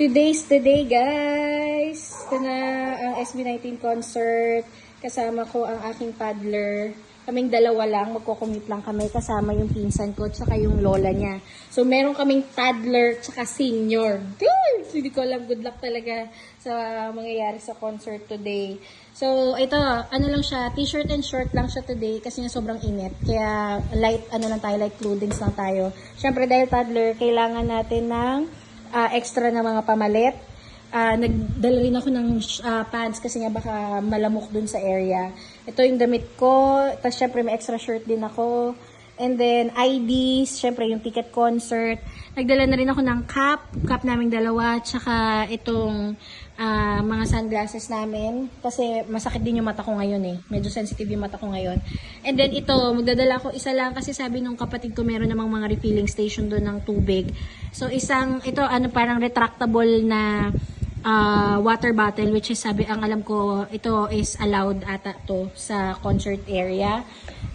Today's the day, guys! Ito na ang SB19 concert. Kasama ko ang aking paddler. Kaming dalawa lang, magko-commute lang kami. Kasama yung pinsan ko, tsaka yung lola niya. So, meron kaming toddler, tsaka senior. Good! Hindi ko alam, good luck talaga sa mangyayari sa concert today. So, ito, ano lang siya, t-shirt and short lang siya today kasi nga sobrang init. Kaya, light clothing lang tayo. Siyempre, dahil toddler, kailangan natin ng extra na mga pamalit. Nagdala rin ako ng pants kasi nga baka malamok dun sa area. Ito yung damit ko. Tapos syempre may extra shirt din ako. And then IDs, syempre yung ticket concert. Nagdala na rin ako ng cap naming dalawa. Tsaka itong mga sunglasses namin. Kasi masakit din yung mata ko ngayon eh. Medyo sensitive yung mata ko ngayon. And then ito, magdadala ako isa lang kasi sabi nung kapatid ko meron namang mga refilling station doon ng tubig. So ito parang retractable na water bottle, which is ang alam ko, ito is allowed ata to sa concert area.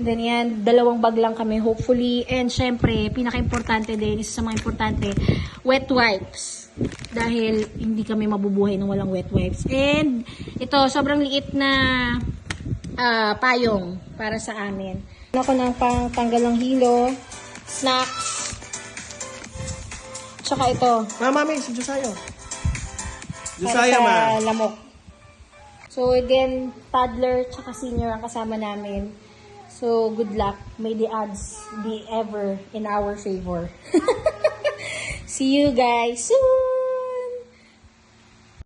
And then yan, 2 bag lang kami hopefully. And syempre, pinaka-importante din, isa sa mga importante, wet wipes. Dahil hindi kami mabubuhay nang walang wet wipes. And ito, sobrang liit na payong para sa amin. Ako ng pangtanggal ng hilo, snacks, tsaka ito. Mami, si Josayo. Para sa lamok. So again, toddler tsaka senior ang kasama namin. So good luck. May the odds be ever in our favor. See you guys soon!